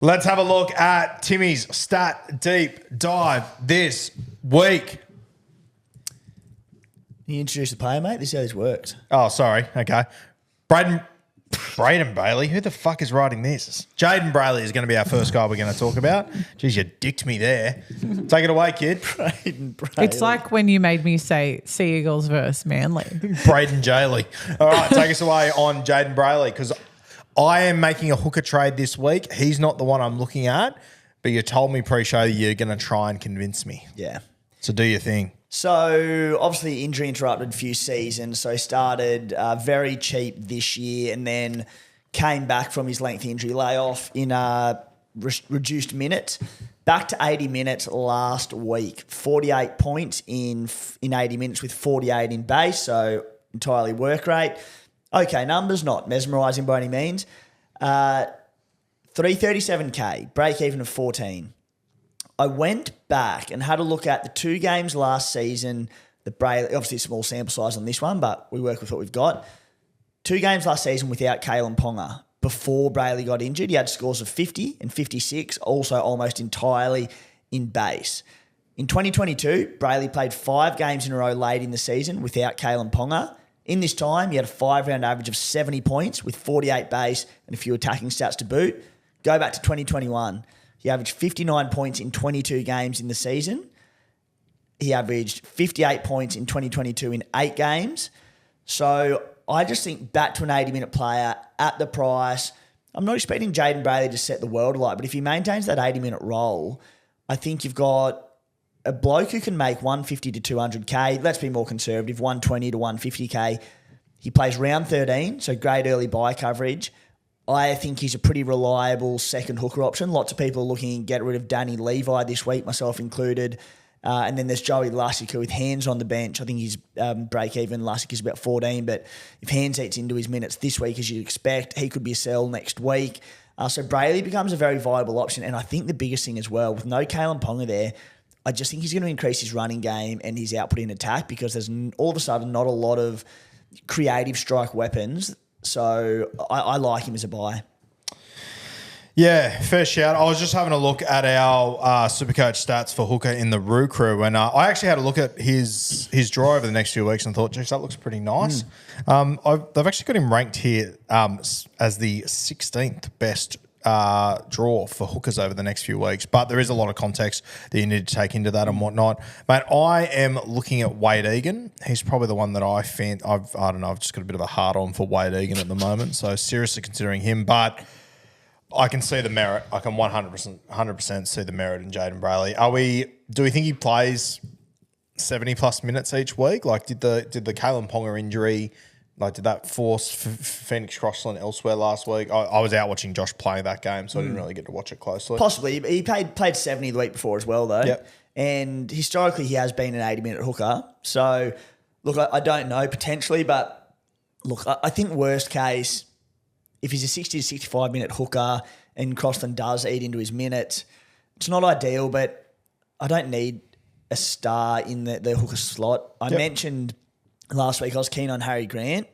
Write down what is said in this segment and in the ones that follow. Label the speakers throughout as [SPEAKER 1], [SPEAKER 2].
[SPEAKER 1] Let's have a look at Timmy's stat deep dive this week.
[SPEAKER 2] You introduce the player, mate? This is how this works.
[SPEAKER 1] Oh, sorry. Okay. Jayden Brailey. Who the fuck is writing this? Jayden Brailey is going to be our first guy we're going to talk about. Jeez, you dicked me there. Take it away, kid.
[SPEAKER 2] Jayden Brailey.
[SPEAKER 3] It's like when you made me say Sea Eagles versus Manly.
[SPEAKER 1] Braden Jaley. All right, take us away on Jayden Brailey because I am making a hooker trade this week. He's not the one I'm looking at, but you told me pre-show you're going to try and convince me.
[SPEAKER 2] Yeah.
[SPEAKER 1] So do your thing.
[SPEAKER 2] So, obviously, injury interrupted a few seasons. So, he started very cheap this year and then came back from his lengthy injury layoff in a reduced minutes. Back to 80 minutes last week. 48 points in 80 minutes with 48 in base. So, entirely work rate. Okay, numbers, not mesmerising by any means. 337K, break even of 14. I went back and had a look at the 2 games last season. The Brailey, obviously a small sample size on this one, but we work with what we've got. 2 games last season without Kalen Ponga. Before Brailey got injured, he had scores of 50 and 56, also almost entirely in base. In 2022, Brailey played 5 games in a row late in the season without Kalen Ponga. In this time, he had a 5-round average of 70 points with 48 base and a few attacking stats to boot. Go back to 2021. He averaged 59 points in 22 games in the season. He averaged 58 points in 2022 in 8 games. So I just think back to an 80-minute player at the price. I'm not expecting Jayden Brailey to set the world alight, but if he maintains that 80-minute role, I think you've got a bloke who can make 150 to 200K. Let's be more conservative, 120 to 150K. He plays round 13, so great early buy coverage. I think he's a pretty reliable second hooker option. Lots of people are looking to get rid of Danny Levi this week, myself included. And then there's Joey Lussick with Hands on the bench. I think his break-even Lussick is about 14, but if Hands eats into his minutes this week, as you'd expect, he could be a sell next week. So Brailey becomes a very viable option. And I think the biggest thing as well, with no Kalen Ponga there, I just think he's going to increase his running game and his output in attack because there's all of a sudden not a lot of creative strike weapons. So I like him as a buy.
[SPEAKER 1] Yeah, fair shout. I was just having a look at our Supercoach stats for hooker in the Roo crew, and I actually had a look at his draw over the next few weeks and thought, geez, that looks pretty nice. They've actually got him ranked here as the 16th best draw for hookers over the next few weeks, but there is a lot of context that you need to take into that and whatnot. Mate, I am looking at Wade Egan. He's probably the one that I don't know, I've just got a bit of a hard on for Wade Egan at the moment, so seriously considering him, but I can see the merit. I can 100% see the merit in Jayden Brailey. Do we think he plays 70 plus minutes each week? Like, did the Kalen Ponga injury, like, did that force Phoenix Crossland elsewhere last week? I was out watching Josh play that game, so I didn't really get to watch it closely.
[SPEAKER 2] Possibly. He played 70 the week before as well, though.
[SPEAKER 1] Yep.
[SPEAKER 2] And historically, he has been an 80-minute hooker. So, look, I don't know, potentially, but look, I think worst case, if he's a 60 to 65-minute hooker and Crossland does eat into his minutes, it's not ideal, but I don't need a star in the hooker slot. I mentioned last week I was keen on Harry Grant,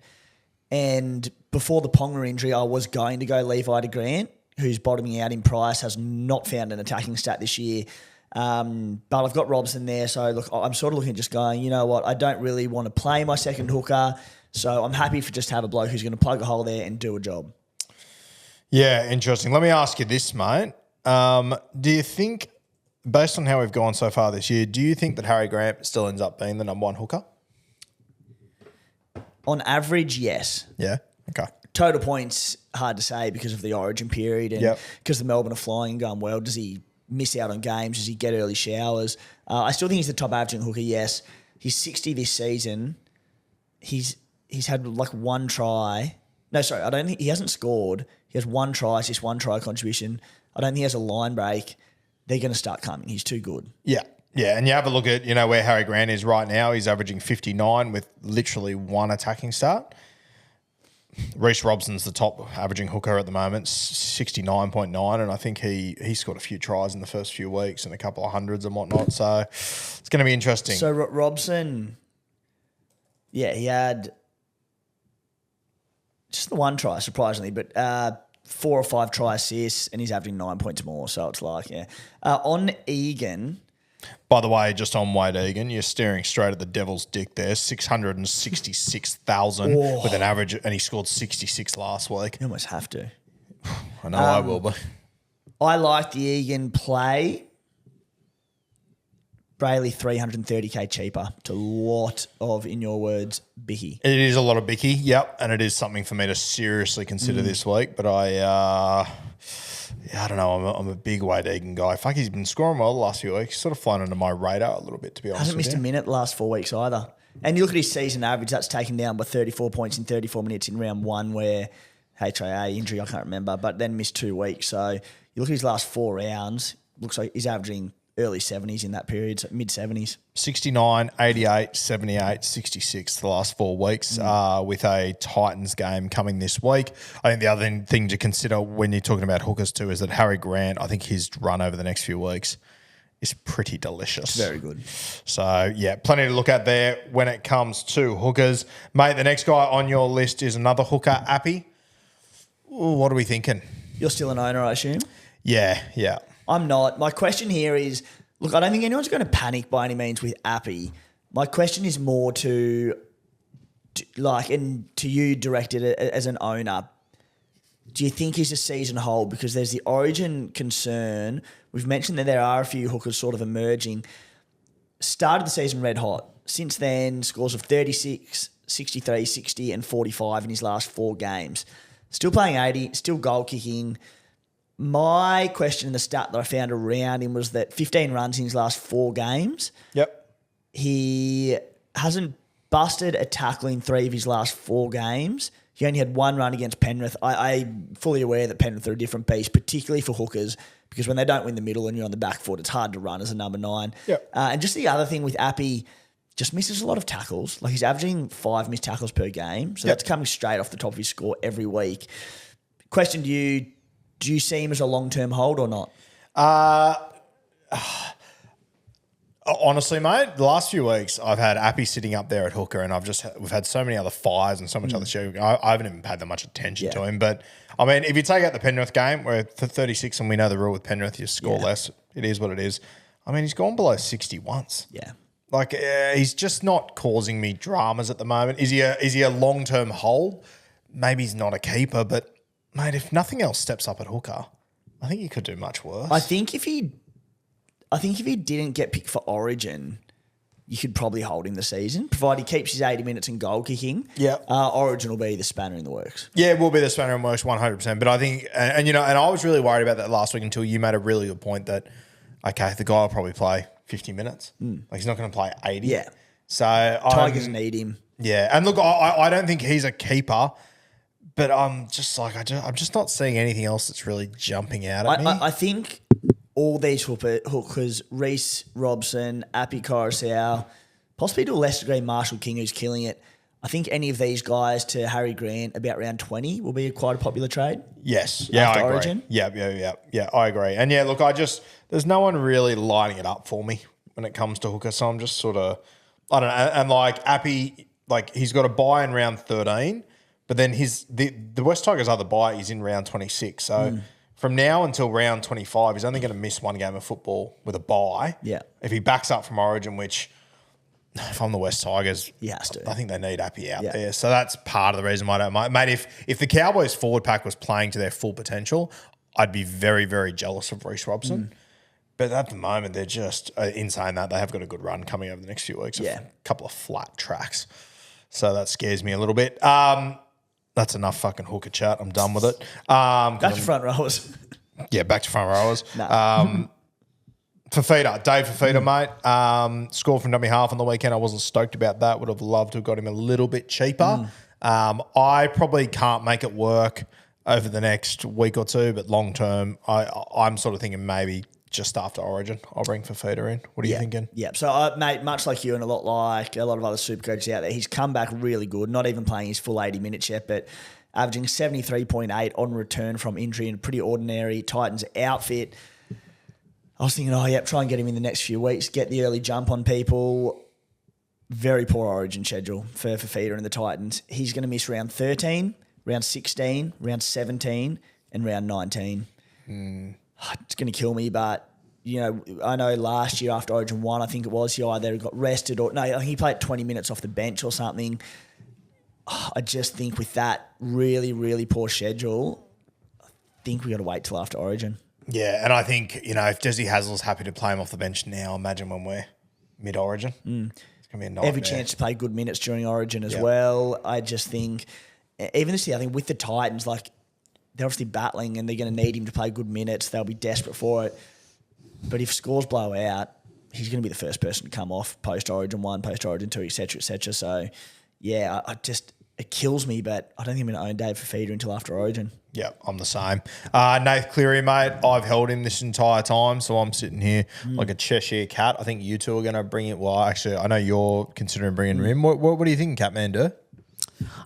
[SPEAKER 2] and before the Ponga injury, I was going to go Levi to Grant, who's bottoming out in price, has not found an attacking stat this year. But I've got Robson there, so look, I'm sort of looking at just going, you know what, I don't really want to play my second hooker, so I'm happy for just to have a bloke who's going to plug a hole there and do a job.
[SPEAKER 1] Yeah, interesting. Let me ask you this, mate. Do you think, based on how we've gone so far this year, do you think that Harry Grant still ends up being the number one hooker?
[SPEAKER 2] On average, yes.
[SPEAKER 1] Yeah? Okay.
[SPEAKER 2] Total points, hard to say because of the origin period and because the Melbourne are flying and going well. Does he miss out on games? Does he get early showers? I still think he's the top averaging hooker, yes. He's 60 this season. He's had like one try. No, sorry, I don't think he hasn't scored. He has one try, it's just one try contribution. I don't think he has a line break. They're going to start coming. He's too good.
[SPEAKER 1] Yeah. Yeah, and you have a look at, where Harry Grant is right now. He's averaging 59 with literally one attacking start. Reece Robson's the top averaging hooker at the moment, 69.9, and I think he scored a few tries in the first few weeks and a couple of hundreds and whatnot. So it's going to be interesting.
[SPEAKER 2] So Robson, yeah, he had just the one try, surprisingly, but 4 or 5 try assists, and he's averaging 9 points more. So it's like, on Egan.
[SPEAKER 1] By the way, just on Wade Egan, you're staring straight at the devil's dick there. 666,000 with an average, and he scored 66 last week.
[SPEAKER 2] You almost have to.
[SPEAKER 1] I know I will, but
[SPEAKER 2] I like the Egan play. Brailey, 330k cheaper. It's a lot of, in your words, bicky.
[SPEAKER 1] it is a lot of bicky, yep, and it is something for me to seriously consider this week. But I don't know. I'm a big Wade Egan guy. Fuck, he's been scoring well the last few weeks. He's sort of flown under my radar a little bit, to be honest.
[SPEAKER 2] Hasn't missed a minute the last 4 weeks either. And you look at his season average, that's taken down by 34 points in 34 minutes in round 1 where HIA injury, I can't remember, but then missed 2 weeks. So you look at his last 4 rounds, looks like he's averaging early 70s in that period, so mid-70s.
[SPEAKER 1] 69, 88, 78, 66 the last 4 weeks with a Titans game coming this week. I think the other thing to consider when you're talking about hookers too is that Harry Grant, I think his run over the next few weeks is pretty delicious.
[SPEAKER 2] It's very good.
[SPEAKER 1] So, yeah, plenty to look at there when it comes to hookers. Mate, the next guy on your list is another hooker, Appy. Ooh, what are we thinking?
[SPEAKER 2] You're still an owner, I assume?
[SPEAKER 1] Yeah.
[SPEAKER 2] I'm not. My question here is, look, I don't think anyone's going to panic by any means with Appy. My question is more to you directed as an owner. Do you think he's a season hold? Because there's the Origin concern. We've mentioned that there are a few hookers sort of emerging. Started the season red hot. Since then, scores of 36, 63, 60 and 45 in his last 4 games. Still playing 80, still goal kicking. My question in the stat that I found around him was that 15 runs in his last 4 games.
[SPEAKER 1] Yep.
[SPEAKER 2] He hasn't busted a tackle in 3 of his last 4 games. He only had 1 run against Penrith. I'm fully aware that Penrith are a different beast, particularly for hookers, because when they don't win the middle and you're on the back foot, it's hard to run as a number 9.
[SPEAKER 1] Yep.
[SPEAKER 2] And just the other thing with Appy, just misses a lot of tackles. Like he's averaging 5 missed tackles per game. So that's coming straight off the top of his score every week. Question to you, do you see him as a long-term hold or not?
[SPEAKER 1] Honestly, mate, the last few weeks I've had Appy sitting up there at hooker, and we've had so many other fires and so much other shit. I haven't even paid that much attention to him. But I mean, if you take out the Penrith game where 36, and we know the rule with Penrith, you score less. It is what it is. I mean, he's gone below 60 once.
[SPEAKER 2] Yeah.
[SPEAKER 1] Like he's just not causing me dramas at the moment. Is he a long-term hold? Maybe he's not a keeper, but mate, if nothing else steps up at hooker, I think he could do much worse.
[SPEAKER 2] I think if he didn't get picked for Origin, you could probably hold him the season, provided he keeps his 80 minutes in goal kicking.
[SPEAKER 1] Yeah.
[SPEAKER 2] Origin will be the spanner in the works.
[SPEAKER 1] Yeah, it will be the spanner in the works 100%. But I think, and I was really worried about that last week until you made a really good point that, okay, the guy will probably play 50 minutes. Like he's not going to play 80.
[SPEAKER 2] Yeah.
[SPEAKER 1] So
[SPEAKER 2] Tigers need him.
[SPEAKER 1] Yeah. And look, I don't think he's a keeper, but I'm just not seeing anything else that's really jumping out at me.
[SPEAKER 2] I think all these hookers, Reece Robson, Apisai Koroisau, possibly to a lesser degree Marshall King, who's killing it. I think any of these guys to Harry Grant about round 20 will be quite a popular trade.
[SPEAKER 1] Yes. Yeah, I agree.
[SPEAKER 2] Origin.
[SPEAKER 1] Yeah, I agree. And yeah, look, there's no one really lining it up for me when it comes to hooker. So I'm just sort of, I don't know. And like Appy, like he's got a bye in round 13, but then the West Tigers other bye is in round 26. So from now until round 25, he's only going to miss 1 game of football with a bye.
[SPEAKER 2] Yeah.
[SPEAKER 1] If he backs up from Origin, which if I'm the West Tigers,
[SPEAKER 2] He has to.
[SPEAKER 1] I think they need Appy out there. So that's part of the reason why I don't mind. Mate, if the Cowboys forward pack was playing to their full potential, I'd be very, very jealous of Reece Robson. But at the moment, they're just, in saying that, they have got a good run coming over the next few weeks.
[SPEAKER 2] Yeah.
[SPEAKER 1] A couple of flat tracks. So that scares me a little bit. That's enough fucking hooker chat. I'm done with it.
[SPEAKER 2] Back to front rowers.
[SPEAKER 1] Yeah, back to front rowers.
[SPEAKER 2] No.
[SPEAKER 1] Fifita, Dave Fifita, mate. Scored from dummy half on the weekend. I wasn't stoked about that. Would have loved to have got him a little bit cheaper. I probably can't make it work over the next week or two, but long term, I'm sort of thinking maybe just after Origin, I'll bring Fifita in. What are you thinking?
[SPEAKER 2] Yeah. So, mate, much like you and a lot of other super coaches out there, he's come back really good, not even playing his full 80 minutes yet, but averaging 73.8 on return from injury in a pretty ordinary Titans outfit. I was thinking, try and get him in the next few weeks, get the early jump on people. Very poor Origin schedule for Fifita and the Titans. He's going to miss round 13, round 16, round 17, in round 19. It's going to kill me, but, you know, I know last year after Origin 1, I think it was, he either got rested or... No, I think he played 20 minutes off the bench or something. I just think with that really, really poor schedule, I think we got to wait till after Origin.
[SPEAKER 1] Yeah, and I think, you know, if Jesse Hazel's happy to play him off the bench now, imagine when we're mid-Origin. It's going to be a nightmare.
[SPEAKER 2] Every chance to play good minutes during Origin as well. I just think, even this year, I think with the Titans, like, they're obviously battling and they're going to need him to play good minutes. They'll be desperate for it. But if scores blow out, he's going to be the first person to come off post-Origin 1, post-Origin 2, et cetera, et cetera. So, yeah, it kills me, but I don't think I'm going to own Dave Fifita until after Origin.
[SPEAKER 1] Yeah, I'm the same. Nathan Cleary, mate, I've held him this entire time, so I'm sitting here like a Cheshire cat. I think you two are going to bring it. Well, actually, I know you're considering bringing him. What do you think, Catman?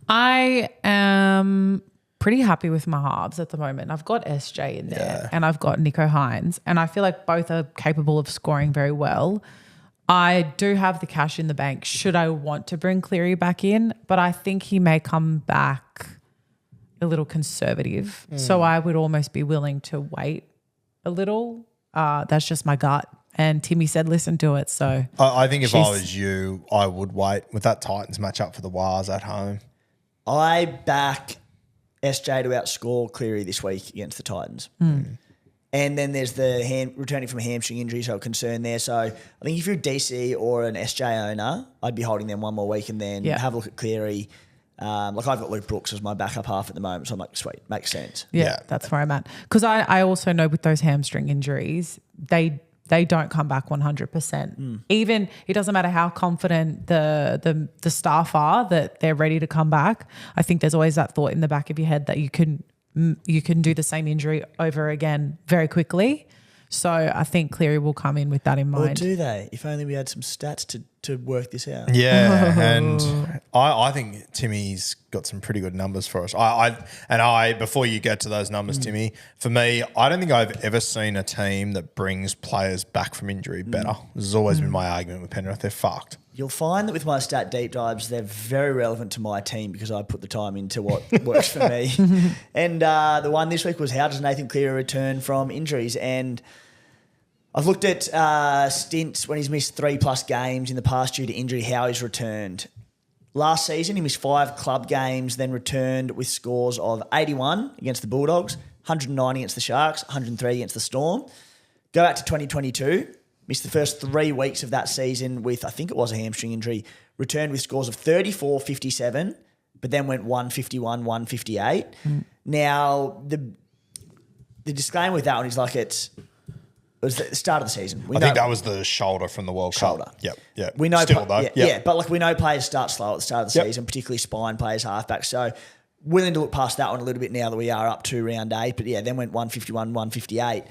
[SPEAKER 3] I am pretty happy with my halves at the moment. I've got SJ in there and I've got Nico Hines, and I feel like both are capable of scoring very well. I do have the cash in the bank should I want to bring Cleary back in, but I think he may come back a little conservative. So I would almost be willing to wait a little. That's just my gut. And Timmy said, listen to it. So
[SPEAKER 1] I think if I was you, I would wait with that Titans matchup for the Wars at home.
[SPEAKER 2] I back SJ to outscore Cleary this week against the Titans. And then there's the returning from a hamstring injury, so a concern there. So I think if you're a DC or an SJ owner, I'd be holding them one more week and then have a look at Cleary. Like I've got Luke Brooks as my backup half at the moment, so I'm like, sweet, makes sense.
[SPEAKER 3] Yeah. That's where I'm at. Because I also know with those hamstring injuries, they don't come back 100%. Even it doesn't matter how confident the staff are that they're ready to come back. I think there's always that thought in the back of your head that you can do the same injury over again very quickly. So I think Cleary will come in with that in mind.
[SPEAKER 2] Or do they? If only we had some stats to work this out.
[SPEAKER 1] Yeah, and I think Timmy's got some pretty good numbers for us. I before you get to those numbers, Timmy, for me, I don't think I've ever seen a team that brings players back from injury better. This has always been my argument with Penrith. They're fucked.
[SPEAKER 2] You'll find that with my stat deep dives, they're very relevant to my team because I put the time into what works for me. And the one this week was, how does Nathan Cleary return from injuries? And I've looked at stints when he's missed 3+ games in the past due to injury, how he's returned. Last season, he missed 5 club games, then returned with scores of 81 against the Bulldogs, 190 against the Sharks, 103 against the Storm. Go out to 2022. Missed the first 3 weeks of that season with, I think it was a hamstring injury, returned with scores of 34, 57, but then went 151, 158. Now, the disclaimer with that one is like it was the start of the season.
[SPEAKER 1] I think that was the shoulder from the World Cup. Yep.
[SPEAKER 2] We know
[SPEAKER 1] still though.
[SPEAKER 2] Yeah, but like we know players start slow at the start of the season, particularly spine players, halfbacks. So willing to look past that one a little bit now that we are up to round 8. But yeah, then went 151, 158.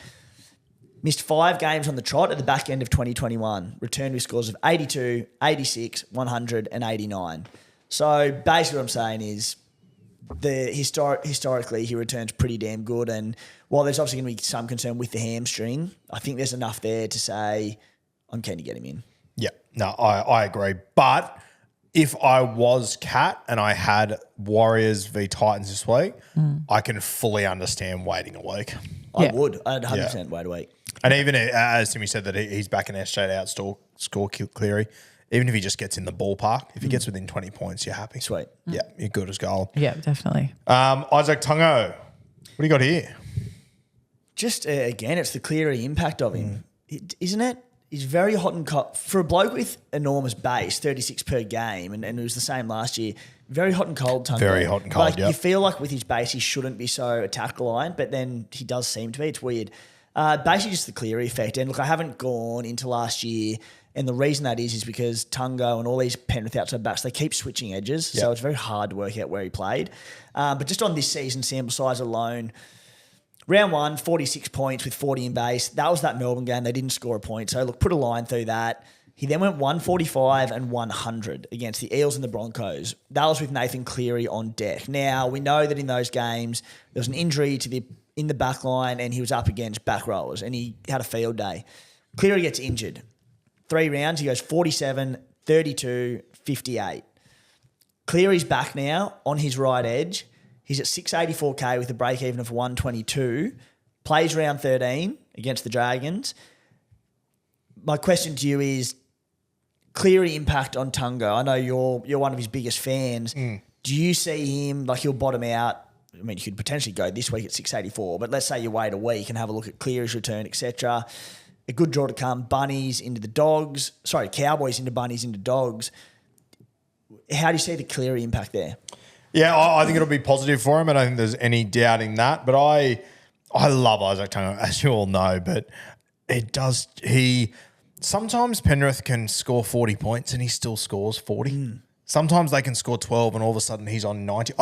[SPEAKER 2] Missed 5 games on the trot at the back end of 2021. Returned with scores of 82, 86, 100 and 89. So basically what I'm saying is historically he returns pretty damn good. And while there's obviously going to be some concern with the hamstring, I think there's enough there to say I'm keen to get him in.
[SPEAKER 1] Yeah, no, I agree. But if I was Cat and I had Warriors v Titans this week, I can fully understand waiting a week.
[SPEAKER 2] I would. I'd 100% wait a week.
[SPEAKER 1] And even as Timmy said that he's back in SJ to score Cleary, even if he just gets in the ballpark, if he gets within 20 points, you're happy.
[SPEAKER 2] Sweet.
[SPEAKER 1] Yeah, you're good as gold.
[SPEAKER 3] Yeah, definitely.
[SPEAKER 1] Izack Tago, what do you got here?
[SPEAKER 2] Just, again, it's the Cleary impact of him, isn't it? He's very hot and cold. For a bloke with enormous base, 36 per game, and it was the same last year, very hot and cold. Tago.
[SPEAKER 1] Very hot and cold,
[SPEAKER 2] You feel like with his base, he shouldn't be so attack-reliant, but then he does seem to be. It's weird. Basically just the Cleary effect. And look, I haven't gone into last year, and the reason that is because Tago and all these Penrith outside backs, they keep switching edges, so it's very hard to work out where he played. But just on this season sample size alone, round 1, 46 points with 40 in base. That was that Melbourne game. They didn't score a point. So, look, put a line through that. He then went 145 and 100 against the Eels and the Broncos. That was with Nathan Cleary on deck. Now, we know that in those games, there was an injury in the back line and he was up against back rowers and he had a field day. Cleary gets injured. 3 rounds, he goes 47, 32, 58. Cleary's back now on his right edge. He's at 684K with a break even of 122. Plays round 13 against the Dragons. My question to you is, Cleary impact on Tago. I know you're one of his biggest fans. Do you see him, like he'll bottom out? I mean, you could potentially go this week at 684, but let's say you wait a week and have a look at Cleary's return, etc. A good draw to come. Bunnies into the Dogs. Sorry, Cowboys into Bunnies into Dogs. How do you see the Cleary impact there?
[SPEAKER 1] Yeah, I think it'll be positive for him. I don't think there's any doubt in that. But I love Izack Tago, as you all know. But sometimes Penrith can score 40 points and he still scores 40. Sometimes they can score 12 and all of a sudden he's on 90.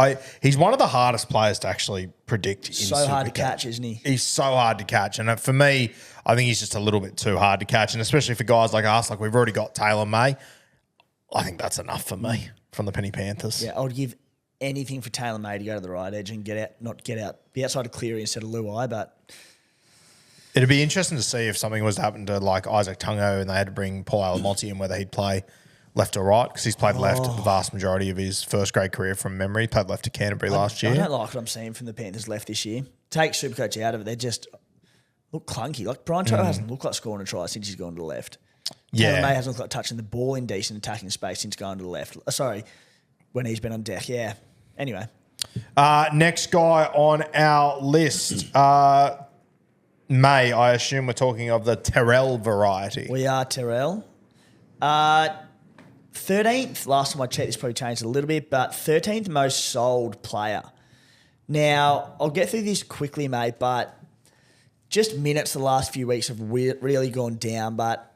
[SPEAKER 1] He's one of the hardest players to actually predict.
[SPEAKER 2] So hard to catch, isn't he?
[SPEAKER 1] He's so hard to catch. And for me, I think he's just a little bit too hard to catch. And especially for guys like us, like we've already got Terrell May. I think that's enough for me from the Penny Panthers.
[SPEAKER 2] Yeah, I would give anything for Taylor May to go to the right edge and be outside of Cleary instead of Luai, but
[SPEAKER 1] it'd be interesting to see if something was to happen to like Izack Tago and they had to bring Paul Alamonte in, whether he'd play left or right, because he's played left the vast majority of his first grade career from memory. He played left to Canterbury last year.
[SPEAKER 2] I don't like what I'm seeing from the Panthers left this year. Take Supercoach out of it, they just look clunky. Like Brian Toto hasn't looked like scoring a try since he's gone to the left. Taylor May hasn't looked like touching the ball in decent attacking space since going to the left. When he's been on deck, yeah. Anyway.
[SPEAKER 1] Next guy on our list, May. I assume we're talking of the Terrell variety.
[SPEAKER 2] We are Terrell. 13th, last time I checked, this probably changed a little bit, but 13th most sold player. Now, I'll get through this quickly, mate, but just minutes the last few weeks have really gone down, but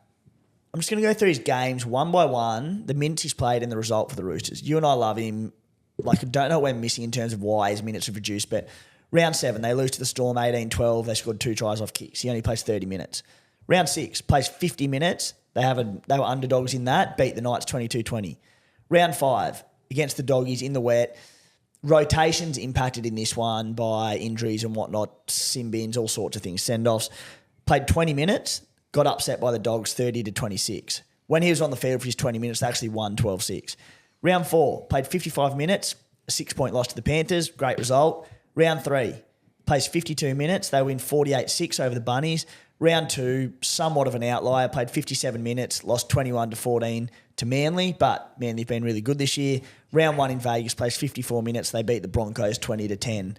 [SPEAKER 2] I'm just going to go through his games one by one, the minutes he's played and the result for the Roosters. You and I love him. Like, I don't know what we're missing in terms of why his minutes have reduced, but round 7, they lose to the Storm 18-12. They scored 2 tries off kicks. He only plays 30 minutes. Round 6, plays 50 minutes. They were underdogs in that, beat the Knights 22-20. Round 5, against the Doggies in the wet. Rotations impacted in this one by injuries and whatnot, sin bins, all sorts of things, send-offs. Played 20 minutes, got upset by the Dogs 30-26. When he was on the field for his 20 minutes, they actually won 12-6. Round 4, played 55 minutes, a 6-point loss to the Panthers, great result. Round 3, plays 52 minutes, they win 48-6 over the Bunnies. Round 2, somewhat of an outlier, played 57 minutes, lost 21-14 to Manly, but Manly've been really good this year. Round 1 in Vegas, plays 54 minutes, they beat the Broncos 20-10.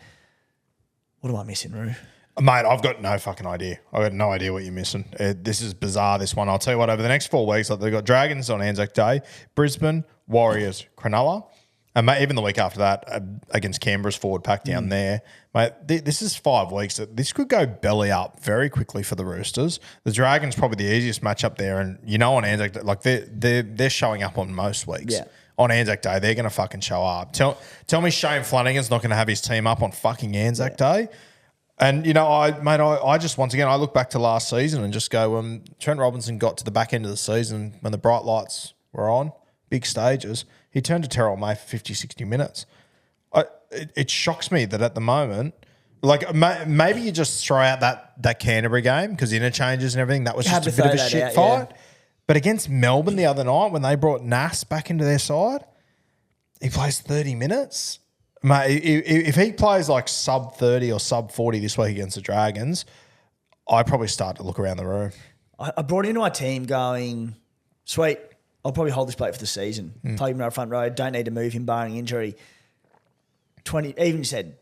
[SPEAKER 2] What am I missing, Roo?
[SPEAKER 1] Mate, I've got no fucking idea. I've got no idea what you're missing. This is bizarre, this one. I'll tell you what, over the next 4 weeks, they've got Dragons on Anzac Day, Brisbane, Warriors, Cronulla, and mate, even the week after that, against Canberra's forward pack down there. Mate, this is 5 weeks. This could go belly up very quickly for the Roosters. The Dragons probably the easiest matchup there, and you know on Anzac Day, like they're showing up on most weeks. Yeah. On Anzac Day, they're going to fucking show up. Tell me Shane Flanagan's not going to have his team up on fucking Anzac Day. And, you know, I just, once again, I look back to last season and just go, when Trent Robinson got to the back end of the season, when the bright lights were on, big stages, he turned to Terrell May for 50, 60 minutes. It shocks me that at the moment, like maybe you just throw out that Canterbury game because interchanges and everything, that was just a bit of a shit fight. Yeah. But against Melbourne the other night, when they brought Nas back into their side, he plays 30 minutes. Mate, if he plays like sub 30 or sub 40 this week against the Dragons, I probably start to look around the room.
[SPEAKER 2] I brought into my team going, sweet, I'll probably hold this bloke for the season. Play him right front row, don't need to move him barring injury. 20, even said,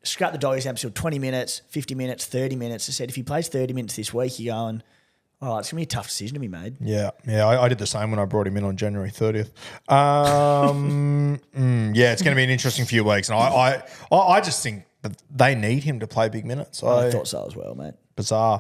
[SPEAKER 2] scrap the Doggies episode, 20 minutes, 50 minutes, 30 minutes. I said, if he plays 30 minutes this week, you're going, oh, it's going to be a tough decision to be made.
[SPEAKER 1] Yeah. I did the same when I brought him in on January 30th. Yeah, it's going to be an interesting few weeks. And I just think that they need him to play big minutes.
[SPEAKER 2] I thought so as well, mate.
[SPEAKER 1] Bizarre.